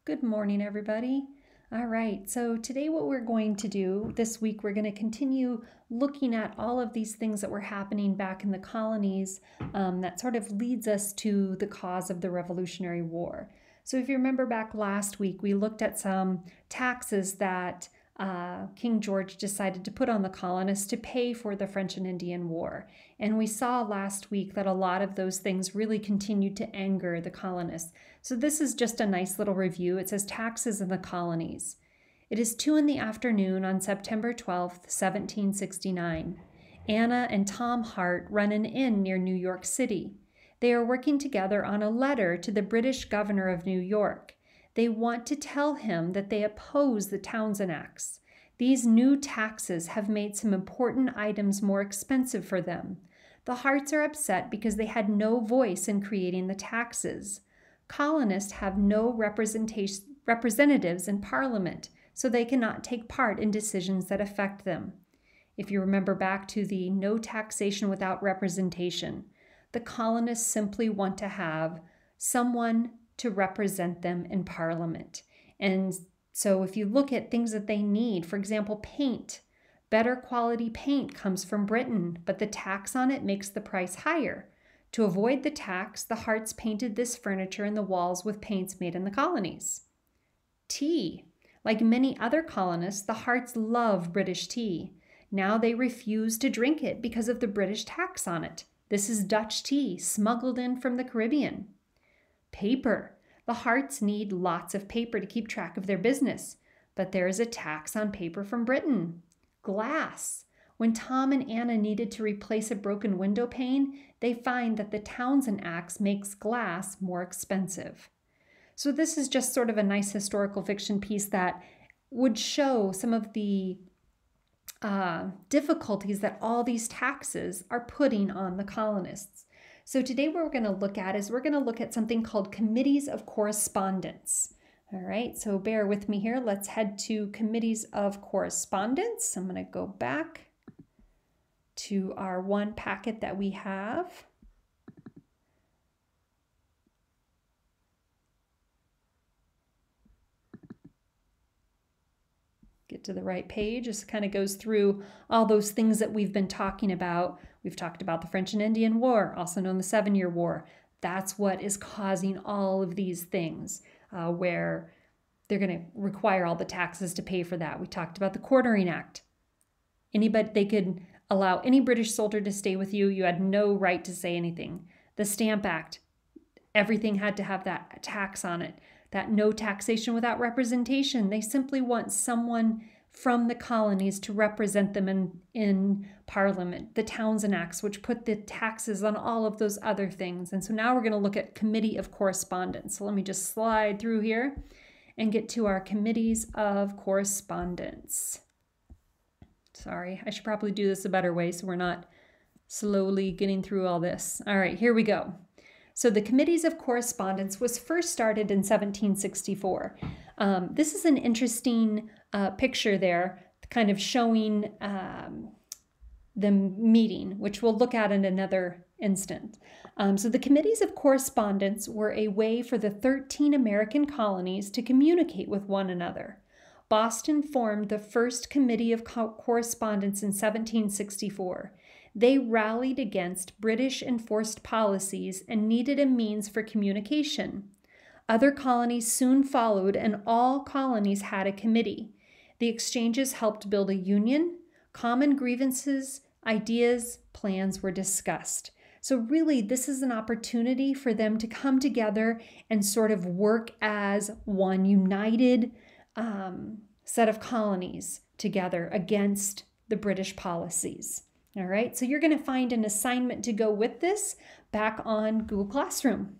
Good morning, everybody. All right, so today what we're going to do this week, we're going to continue looking at all of these things that were happening back in the colonies that sort of leads us to the cause of the Revolutionary War. So if you remember back last week, we looked at some taxes that King George decided to put on the colonists to pay for the French and Indian War. And we saw last week that a lot of those things really continued to anger the colonists. So this is just a nice little review. It says taxes in the colonies. It is 2 in the afternoon on September 12th, 1769. Anna and Tom Hart run an inn near New York City. They are working together on a letter to the British governor of New York. They want to tell him that they oppose the Townshend Acts. These new taxes have made some important items more expensive for them. The Harts are upset because they had no voice in creating the taxes. Colonists have no representatives in Parliament, so they cannot take part in decisions that affect them. If you remember back to the no taxation without representation, the colonists simply want to have someone to represent them in Parliament. And so if you look at things that they need, for example, paint, better quality paint comes from Britain, but the tax on it makes the price higher. To avoid the tax, the Harts painted this furniture in the walls with paints made in the colonies. Tea. Like many other colonists, the Harts love British tea. Now they refuse to drink it because of the British tax on it. This is Dutch tea, smuggled in from the Caribbean. Paper. The Harts need lots of paper to keep track of their business, but there is a tax on paper from Britain. Glass. When Tom and Anna needed to replace a broken window pane, they find that the Townshend Acts makes glass more expensive. So this is just sort of a nice historical fiction piece that would show some of the difficulties that all these taxes are putting on the colonists. So today what we're going to look at is we're going to look at something called Committees of Correspondence. All right, so bear with me here. Let's head to Committees of Correspondence. I'm going to go back to our one packet that we have. Get to the right page. This kind of goes through all those things that we've been talking about. We've talked about the French and Indian War, also known as the 7-Year War. That's what is causing all of these things where they're going to require all the taxes to pay for that. We talked about the Quartering Act. They could allow any British soldier to stay with you. You had no right to say anything. The Stamp Act, everything had to have that tax on it. That no taxation without representation. They simply want someone from the colonies to represent them in Parliament. The Townshend Acts, which put the taxes on all of those other things. And so now we're going to look at Committee of Correspondence. So let me just slide through here and get to our Committees of Correspondence. Sorry, I should probably do this a better way so we're not slowly getting through all this. All right, here we go. So the Committees of Correspondence was first started in 1764. This is an interesting picture there, kind of showing the meeting, which we'll look at in another instant. So the Committees of Correspondence were a way for the 13 American colonies to communicate with one another. Boston formed the first Committee of Correspondence in 1764. They rallied against British enforced policies and needed a means for communication. Other colonies soon followed, and all colonies had a committee. The exchanges helped build a union. Common grievances, ideas, plans were discussed. So really, this is an opportunity for them to come together and sort of work as one united set of colonies together against the British policies. All right, so you're going to find an assignment to go with this back on Google Classroom.